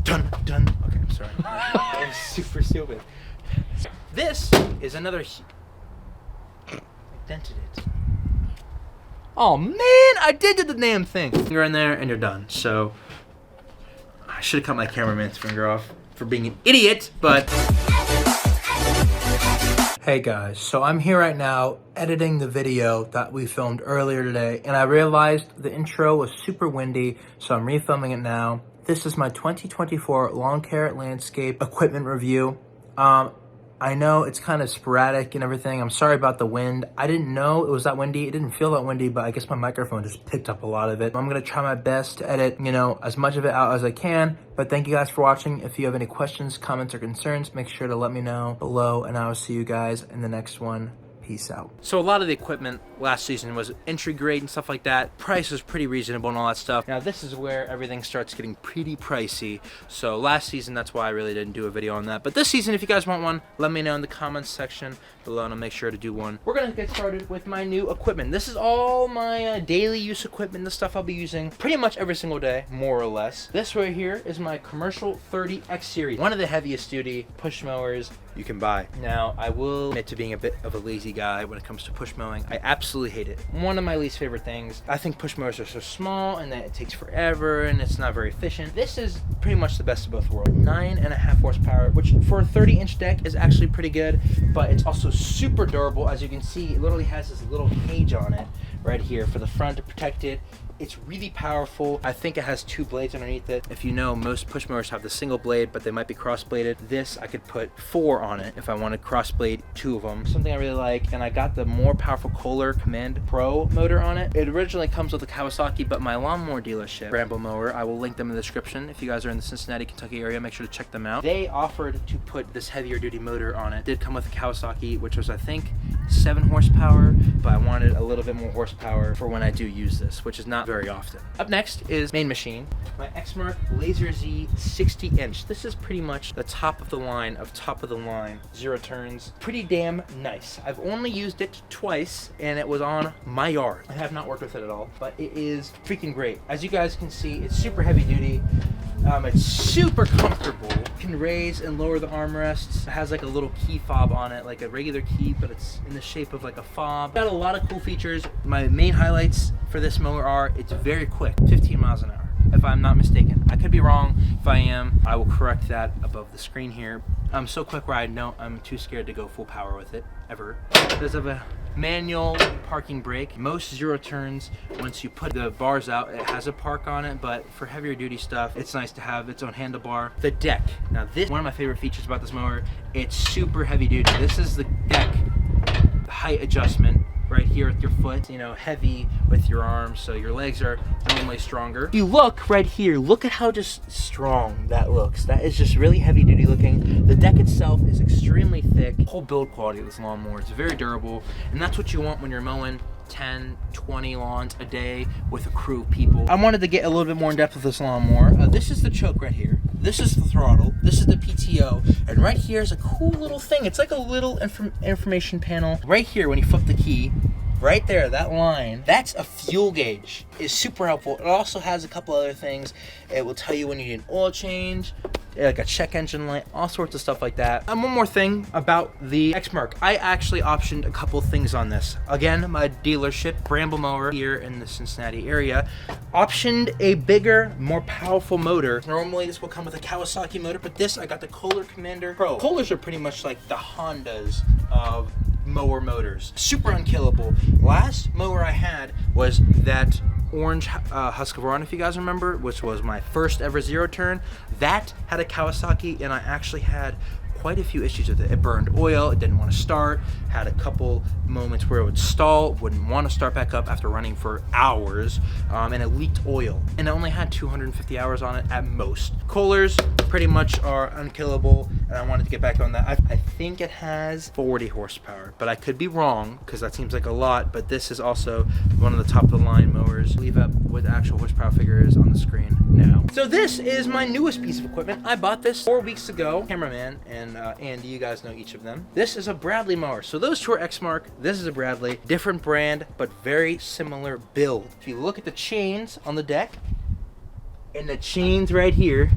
Dun, dun. Okay, I'm sorry. That was super stupid. This is another... I dented it. Oh man, I did do the damn thing. Finger in there and you're done. So I should have cut my cameraman's finger off for being an idiot, but... Hey guys, so I'm here right now editing the video that we filmed earlier today, and I realized the intro was super windy, so I'm refilming it now. This is my 2024 lawn care landscape equipment review. I know it's kind of sporadic and everything. I'm sorry about the wind. I didn't know it was that windy. It didn't feel that windy, but I guess my microphone just picked up a lot of it. I'm gonna try my best to edit, as much of it out as I can. But thank you guys for watching. If you have any questions, comments, or concerns, make sure to let me know below, and I will see you guys in the next one. Peace out. So a lot of the equipment last season was entry grade and stuff like that. Price was pretty reasonable and all that stuff. Now this is where everything starts getting pretty pricey. So last season, that's why I really didn't do a video on that. But this season, if you guys want one, let me know in the comments section below and I'll make sure to do one. We're gonna get started with my new equipment. This is all my daily use equipment, the stuff I'll be using pretty much every single day, more or less. This right here is my Commercial 30X series. One of the heaviest duty push mowers you can buy. Now, I will admit to being a bit of a lazy guy when it comes to push mowing. I absolutely hate it. One of my least favorite things. I think push mowers are so small and that it takes forever and it's not very efficient. This is pretty much the best of both worlds. 9.5 horsepower, which for a 30-inch deck is actually pretty good, but it's also super durable. As you can see, it literally has this little cage on it right here for the front to protect it. It's really powerful. I think it has 2 blades underneath it. If you know, most push mowers have the single blade, but they might be cross-bladed. This, I could put 4 on it if I wanted cross-blade 2 of them. Something I really like, and I got the more powerful Kohler Command Pro motor on it. It originally comes with a Kawasaki, but my lawnmower dealership, Bramble Mower, I will link them in the description. If you guys are in the Cincinnati, Kentucky area, make sure to check them out. They offered to put this heavier duty motor on it. It did come with a Kawasaki, which was, I think, 7 horsepower, but I wanted a little bit more horsepower for when I do use this, which is not very often. Up next is main machine, my Exmark Laser Z 60-inch. This is pretty much the top of the line, zero turns. Pretty damn nice. I've only used it twice, and it was on my yard. I have not worked with it at all, but it is freaking great. As you guys can see, it's super heavy duty. It's super comfortable. You can raise and lower the armrests. It has like a little key fob on it, like a regular key, but it's in the shape of like a fob. Got a lot of cool features. My main highlights for this mower are it's very quick, 15 miles an hour, if I'm not mistaken. I could be wrong. If I am, I will correct that above the screen here. I'm so quick where I know I'm too scared to go full power with it, ever. There's a manual parking brake. Most zero turns, once you put the bars out, it has a park on it, but for heavier duty stuff, it's nice to have its own handlebar. The deck. Now this, one of my favorite features about this mower, it's super heavy duty. This is the deck height adjustment right here with your foot, heavy with your arms, so your legs are normally stronger. If you look right here, look at how just strong that looks. That is just really heavy duty looking. The deck itself is extremely thick. The whole build quality of this lawnmower is very durable, and that's what you want when you're mowing 10, 20 lawns a day with a crew of people. I wanted to get a little bit more in depth with this lawnmower. This is the choke right here. This is the throttle. This is the PTO. And right here is a cool little thing. It's like a little information panel. Right here, when you flip the key, right there, that line, that's a fuel gauge. It's super helpful. It also has a couple other things. It will tell you when you need an oil change, like a check engine light, all sorts of stuff like that. And one more thing about the Exmark. I actually optioned a couple things on this. Again, my dealership, Bramble Mower here in the Cincinnati area, optioned a bigger, more powerful motor. Normally this will come with a Kawasaki motor, but this, I got the Kohler Commander Pro. Kohlers are pretty much like the Hondas of mower motors. Super unkillable. Last mower I had was that orange Husqvarna, if you guys remember, which was my first ever zero turn. That had a Kawasaki, and I actually had quite a few issues with it. It burned oil, it didn't want to start, had a couple moments where it would stall, wouldn't want to start back up after running for hours, and it leaked oil. And it only had 250 hours on it at most. Kohlers pretty much are unkillable, and I wanted to get back on that. I think it has 40 horsepower, but I could be wrong, because that seems like a lot, but this is also one of the top of the line mowers. Leave up what the actual horsepower figure is on the screen now. So this is my newest piece of equipment. I bought this 4 weeks ago. Cameraman and Andy, you guys know each of them. This is a Bradley mower. So those two are Exmark. This is a Bradley. Different brand, but very similar build. If you look at the chains on the deck, and the chains right here,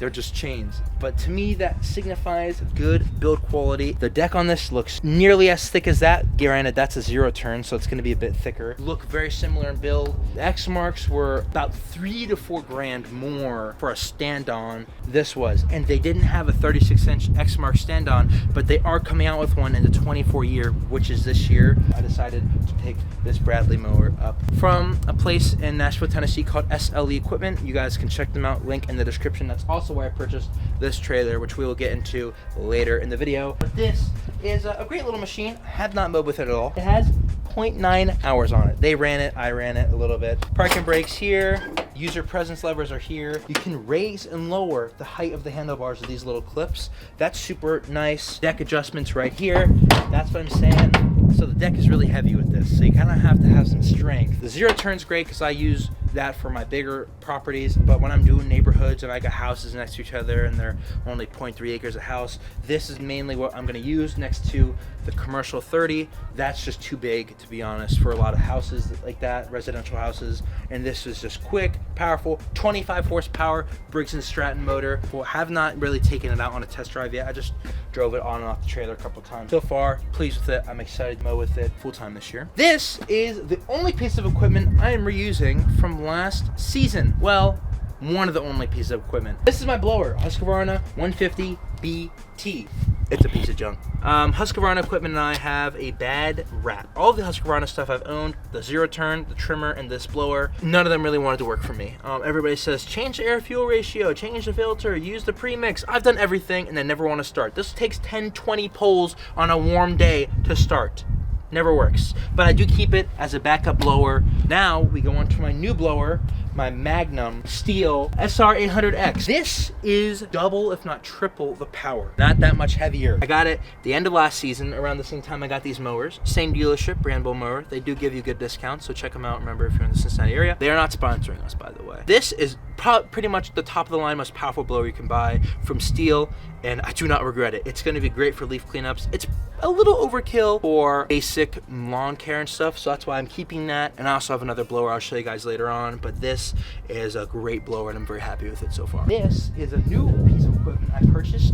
they're just chains. But to me, that signifies good build quality. The deck on this looks nearly as thick as that. Granted, that's a 0 turn, so it's gonna be a bit thicker. Look very similar in build. The X marks were about 3 to 4 grand more for a stand-on this was. And they didn't have a 36-inch X mark stand-on, but they are coming out with one in the 24 year, which is this year. I decided to pick this Bramble mower up from a place in Nashville, Tennessee called SLE Equipment. You guys can check them out, link in the description. That's also where I purchased this trailer, which we will get into later in the video. But this is a great little machine. I have not mowed with it at all. It has 0.9 hours on it. They ran it, I ran it a little bit. Parking brakes here, user presence levers are here. You can raise and lower the height of the handlebars with these little clips. That's super nice. Deck adjustments right here. That's what I'm saying. So the deck is really heavy with this, so you kind of have to have some strength. The 0 turn's great because I use that for my bigger properties, but when I'm doing neighborhoods and I got houses next to each other and they're only 0.3 acres a house, this is mainly what I'm going to use next to the commercial 30. That's just too big, to be honest, for a lot of houses like that, residential houses. And this is just quick, powerful, 25 horsepower Briggs & Stratton motor. Well, have not really taken it out on a test drive yet. I just drove it on and off the trailer a couple times. So far, pleased with it. I'm excited to mow with it full time this year. This is the only piece of equipment I am reusing from last season. Well, one of the only pieces of equipment. This is my blower, Husqvarna 150 BT. It's a piece of junk. Husqvarna equipment and I have a bad rap. All of the Husqvarna stuff I've owned, the 0 turn, the trimmer, and this blower, none of them really wanted to work for me. Everybody says, change the air fuel ratio, change the filter, use the premix. I've done everything and they never want to start. This takes 10, 20 pulls on a warm day to start. Never works, but I do keep it as a backup blower. Now we go on to my new blower, my Magnum Steel SR800X. This is double, if not triple, the power. Not that much heavier. I got it the end of last season, around the same time I got these mowers. Same dealership, Bramble Mower. They do give you good discounts, so check them out. Remember, if you're in the Cincinnati area. They are not sponsoring us, by the way. This is pretty much the top of the line, most powerful blower you can buy from Steel, and I do not regret it. It's gonna be great for leaf cleanups. It's a little overkill for basic lawn care and stuff, so that's why I'm keeping that. And I also have another blower I'll show you guys later on, but this is a great blower and I'm very happy with it so far. This is a new piece of equipment I purchased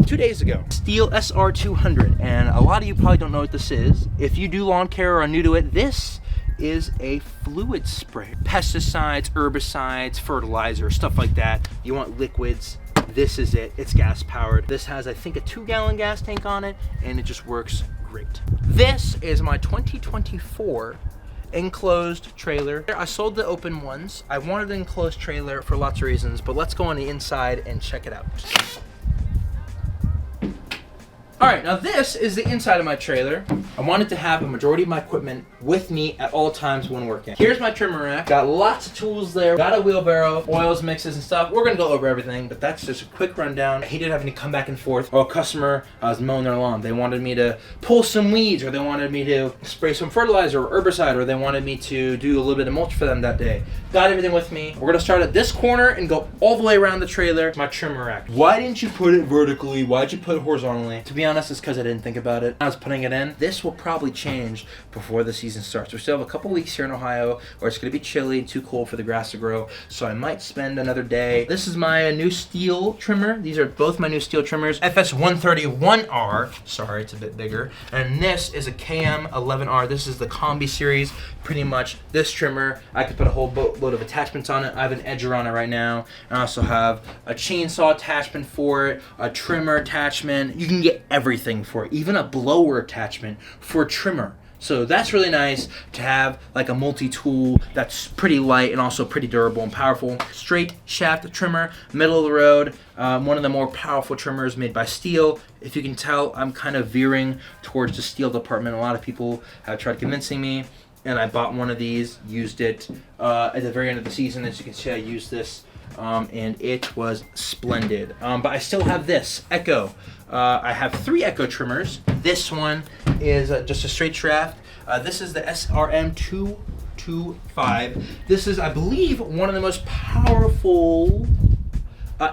2 days ago. Steel SR200, and a lot of you probably don't know what this is. If you do lawn care or are new to it, this is a fluid spray. Pesticides, herbicides, fertilizer, stuff like that. You want liquids, this is it. It's gas powered. This has, I think, a 2-gallon gas tank on it, and it just works great. This is my 2024 enclosed trailer. I sold the open ones. I wanted an enclosed trailer for lots of reasons, but let's go on the inside and check it out. All right, now this is the inside of my trailer. I wanted to have a majority of my equipment with me at all times when working. Here's my trimmer rack. Got lots of tools there. Got a wheelbarrow, oils, mixes, and stuff. We're gonna go over everything, but that's just a quick rundown. I hated having to come back and forth. Or a customer was mowing their lawn. They wanted me to pull some weeds, or they wanted me to spray some fertilizer or herbicide, or they wanted me to do a little bit of mulch for them that day. Got everything with me. We're gonna start at this corner and go all the way around the trailer. My trimmer rack. Why didn't you put it vertically? Why'd you put it horizontally? To be honest, it's because I didn't think about it. I was putting it in. This will probably change before the season starts. We still have a couple weeks here in Ohio where it's gonna be chilly, too cold for the grass to grow, so I might spend another day. This is my new Steel trimmer. These are both my new Steel trimmers. FS131R, sorry, it's a bit bigger. And this is a KM11R. This is the Combi series. Pretty much this trimmer, I could put a whole boatload of attachments on it. I have an edger on it right now. I also have a chainsaw attachment for it, a trimmer attachment. You can get everything for it, even a blower attachment for a trimmer. So that's really nice to have, like a multi-tool that's pretty light and also pretty durable and powerful. Straight shaft trimmer, middle of the road. One of the more powerful trimmers made by Steel. If you can tell, I'm kind of veering towards the Steel department. A lot of people have tried convincing me, and I bought one of these, used it at the very end of the season. As you can see, I used this, and it was splendid. But I still have this Echo. I have 3 Echo trimmers. This one is just a straight shaft. This is the SRM225. This is, I believe, one of the most powerful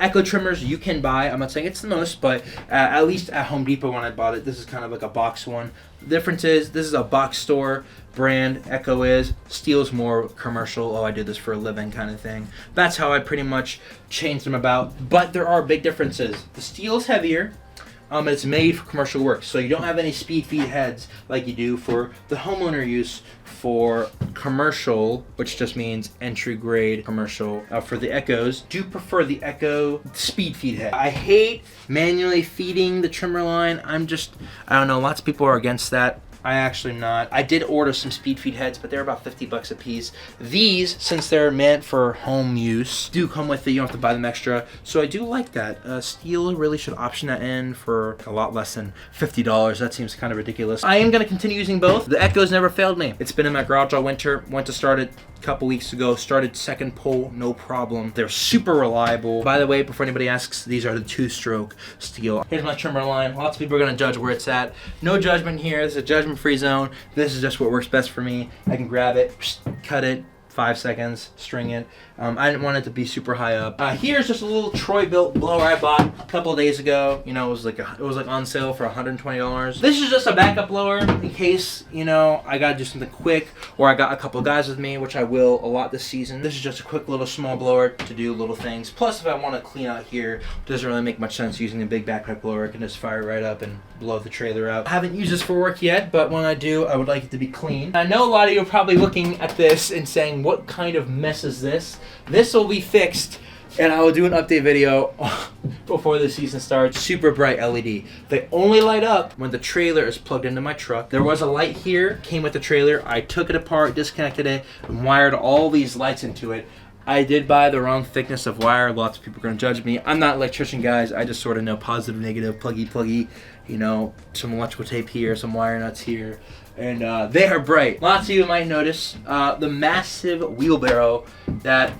Echo trimmers you can buy. I'm not saying it's the most, but at least at Home Depot when I bought it, this is kind of like a box one. The difference is this is a box store brand. Echo is. Steel's more commercial. Oh, I do this for a living kind of thing. That's how I pretty much changed them about. But there are big differences. The Steel's heavier. It's made for commercial work, so you don't have any speed feed heads like you do for the homeowner use for commercial, which just means entry grade commercial. For the Echoes, do prefer the Echo speed feed head. I hate manually feeding the trimmer line. I don't know, lots of people are against that. I actually am not. I did order some speed feed heads, but they're about $50 a piece. These, since they're meant for home use, do come with it. You don't have to buy them extra. So I do like that. Steel really should option that in for a lot less than $50. That seems kind of ridiculous. I am going to continue using both. The Echo's never failed me. It's been in my garage all winter. Went to start it a couple weeks ago. Started second pull, no problem. They're super reliable. By the way, before anybody asks, these are the 2-stroke Steel. Here's my trimmer line. Lots of people are going to judge where it's at. No judgment here. This is a judgment-free zone. This is just what works best for me. I can grab it, cut it, 5 seconds, string it. I didn't want it to be super high up. Here's just a little Troy-built blower I bought a couple of days ago. You know, it was like on sale for $120. This is just a backup blower in case, you know, I gotta do something quick, or I got a couple of guys with me, which I will a lot this season. This is just a quick little small blower to do little things. Plus, if I want to clean out here, it doesn't really make much sense using a big backpack blower. I can just fire right up and blow the trailer out. I haven't used this for work yet, but when I do, I would like it to be clean. I know a lot of you are probably looking at this and saying, what kind of mess is this? This will be fixed, and I will do an update video before the season starts. Super bright LED. They only light up when the trailer is plugged into my truck. There was a light here, came with the trailer. I took it apart, disconnected it, and wired all these lights into it. I did buy the wrong thickness of wire. Lots of people are going to judge me. I'm not an electrician, guys. I just sort of know positive, negative, pluggy, you know, some electrical tape here, some wire nuts here. And they are bright. Lots of you might notice the massive wheelbarrow that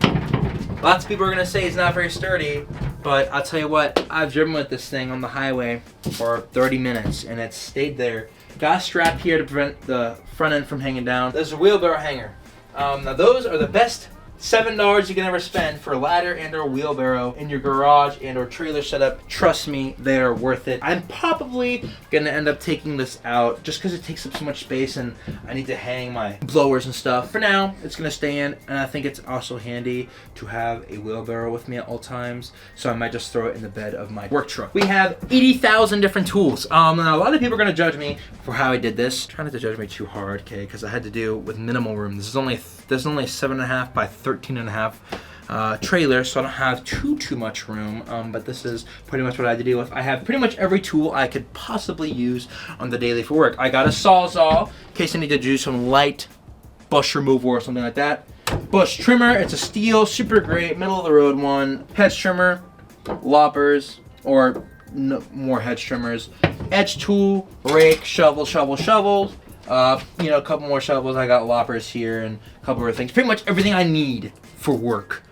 lots of people are going to say is not very sturdy. But I'll tell you what, I've driven with this thing on the highway for 30 minutes and it's stayed there. Got a strap here to prevent the front end from hanging down. There's a wheelbarrow hanger. Now those are the best $7 you can ever spend for a ladder and or wheelbarrow in your garage and or trailer setup. Trust me, they are worth it. I'm probably gonna end up taking this out just because it takes up so much space and I need to hang my blowers and stuff. For now, it's gonna stay in, and I think it's also handy to have a wheelbarrow with me at all times, so I might just throw it in the bed of my work truck. We have 80,000 different tools. Now a lot of people are gonna judge me for how I did this. Try not to judge me too hard, okay, because I had to do with minimal room. This is only 7.5 by 13.5 trailer, so I don't have too much room, but this is pretty much what I had to deal with. I have pretty much every tool I could possibly use on the daily for work. I got a Sawzall in case I need to do some light bush removal or something like that. Bush trimmer, it's a Steel, super great, middle of the road one. Hedge trimmer, loppers, or more hedge trimmers. Edge tool, rake, shovel. You know, a couple more shovels. I got loppers here and a couple other things. Pretty much everything I need for work,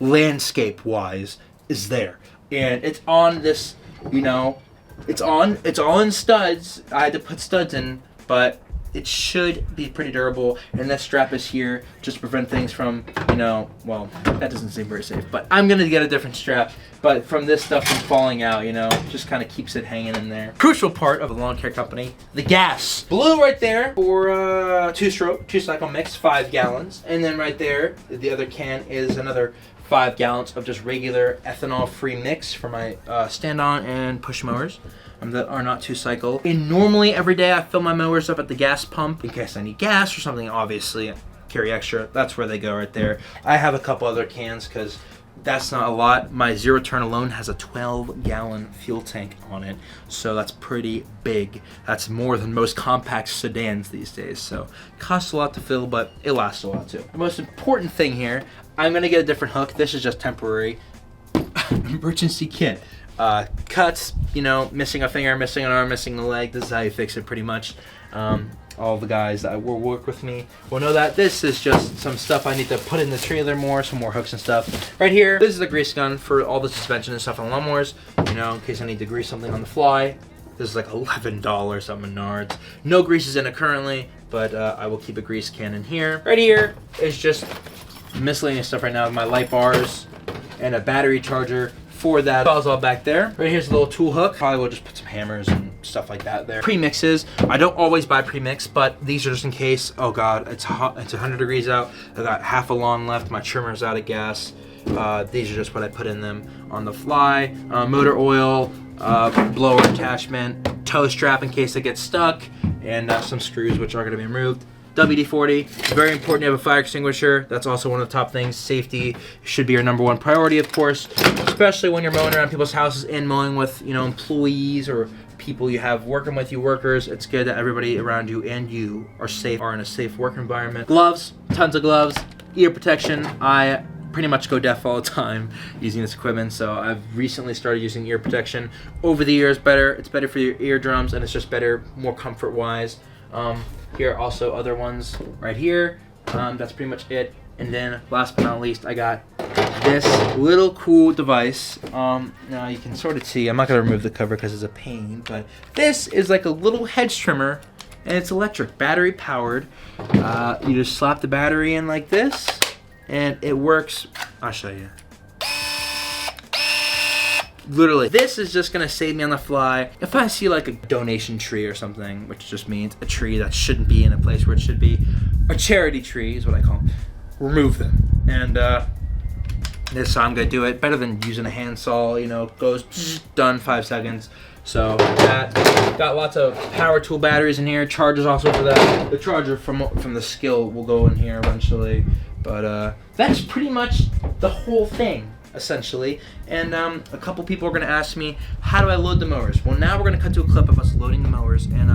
landscape wise, is there. And it's on this, you know, it's all in studs. I had to put studs in, but it should be pretty durable. And this strap is here just to prevent things from, you know, well, that doesn't seem very safe, but I'm gonna get a different strap. But from this stuff from falling out, you know, just kind of keeps it hanging in there. Crucial part of a lawn care company, the gas. Blue right there for 2-stroke, 2-cycle mix, 5 gallons. And then right there, the other can is another 5 gallons of just regular ethanol-free mix for my stand-on and push mowers that are not 2-cycle. And normally every day I fill my mowers up at the gas pump in case I need gas or something, obviously. Carry extra, that's where they go right there. I have a couple other cans because that's not a lot. My zero turn alone has a 12-gallon fuel tank on it, so that's pretty big. That's more than most compact sedans these days, so it costs a lot to fill, but it lasts a while too. The most important thing here, I'm gonna get a different hook. This is just temporary. Emergency kit. Cuts, you know, missing a finger, missing an arm, missing a leg. This is how you fix it pretty much. All the guys that will work with me will know that this is just some stuff I need to put in the trailer more, some more hooks and stuff. Right here, this is the grease gun for all the suspension and stuff on lawnmowers, you know, in case I need to grease something on the fly. This is like $11 at Menards. No greases in it currently, but I will keep a grease can in here. Right here is just miscellaneous stuff right now. My light bars and a battery charger for that. Files all back there. Right here's a little tool hook. Probably will just put some hammers and stuff like that there. Premixes. I don't always buy premix, but these are just in case. Oh God, it's hot. It's 100 degrees out. I got half a lawn left. My trimmer's out of gas. These are just what I put in them on the fly. Motor oil, blower attachment, tow strap in case it gets stuck, and some screws which are going to be removed. WD-40, very important to have a fire extinguisher. That's also one of the top things. Safety should be your #1 priority, of course, especially when you're mowing around people's houses and mowing with, you know, employees or people you have working with you, workers. It's good that everybody around you and you are safe, are in a safe work environment. Gloves, tons of gloves, ear protection. I pretty much go deaf all the time using this equipment, so I've recently started using ear protection. Over the years, it's better for your eardrums, and it's just better, more comfort wise. Here are also other ones right here. That's pretty much it. And then last but not least, I got this little cool device. Now you can sort of see, I'm not gonna remove the cover because it's a pain, but this is like a little hedge trimmer, and it's electric, battery powered. You just slap the battery in like this, and it works. I'll show you. Literally, this is just gonna save me on the fly. If I see like a donation tree or something, which just means a tree that shouldn't be in a place where it should be, a charity tree is what I call them, remove them. And this I'm gonna do it better than using a handsaw, you know, goes done 5 seconds. So that, got lots of power tool batteries in here, chargers also for that. The charger from the Skill will go in here eventually. But that's pretty much the whole thing, essentially. And a couple people are going to ask me, how do I load the mowers? Well, now we're going to cut to a clip of us loading the mowers, and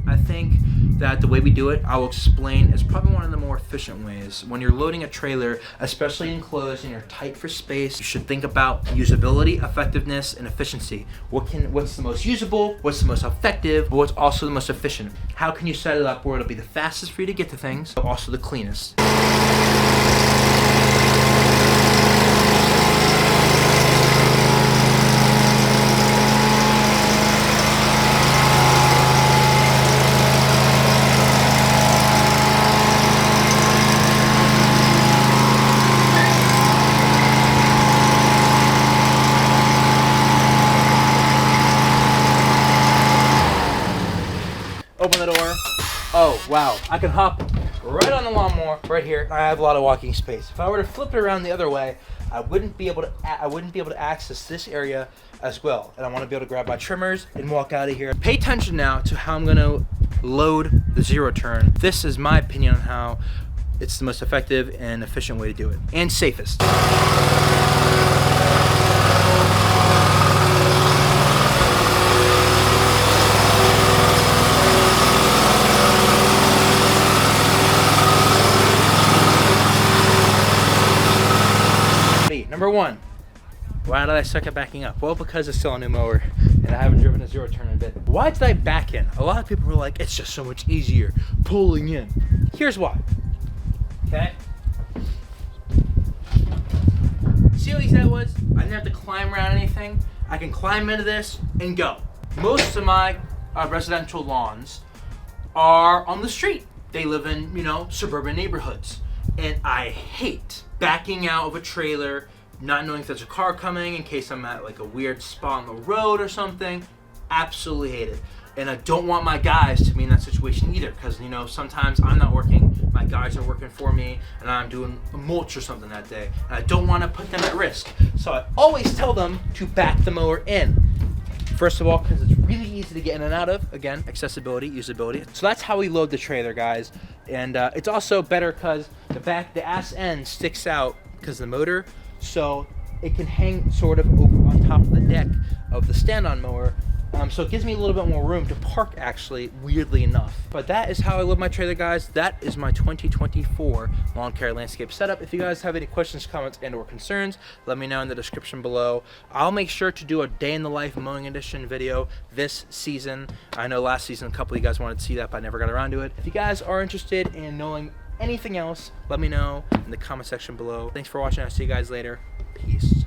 I think that the way we do it, I will explain, is probably one of the more efficient ways. When you're loading a trailer, especially enclosed and you're tight for space, you should think about usability, effectiveness, and efficiency. What's the most usable, what's the most effective, but what's also the most efficient? How can you set it up where it'll be the fastest for you to get to things, but also the cleanest? Open the door. Oh, wow. I can hop right on the lawnmower right here. I have a lot of walking space. If I were to flip it around the other way, I wouldn't be able to access this area as well. And I want to be able to grab my trimmers and walk out of here. Pay attention now to how I'm going to load the zero turn. This is my opinion on how it's the most effective and efficient way to do it, and safest. Number one, why did I suck at backing up? Well, because it's still a new mower and I haven't driven a zero turn in a bit. Why did I back in? A lot of people were like, it's just so much easier pulling in. Here's why. Okay? See how easy that was? I didn't have to climb around anything. I can climb into this and go. Most of my residential lawns are on the street. They live in, you know, suburban neighborhoods. And I hate backing out of a trailer, not knowing if there's a car coming in case I'm at like a weird spot on the road or something. Absolutely hate it. And I don't want my guys to be in that situation either, because, you know, sometimes I'm not working, my guys are working for me, and I'm doing a mulch or something that day, and I don't want to put them at risk. So I always tell them to back the mower in. First of all, because it's really easy to get in and out of. Again, accessibility, usability. So that's how we load the trailer, guys. And it's also better because the ass end sticks out because of the motor, so it can hang sort of over on top of the deck of the stand-on mower. So it gives me a little bit more room to park, actually, weirdly enough. But that is how I load my trailer, guys. That is my 2024 lawn care landscape setup. If you guys have any questions, comments, and or concerns, let me know in the description below. I'll make sure to do a day in the life mowing edition video this season. I know last season a couple of you guys wanted to see that, but I never got around to it. If you guys are interested in knowing anything else, let me know in the comment section below. Thanks for watching. I'll see you guys later. Peace.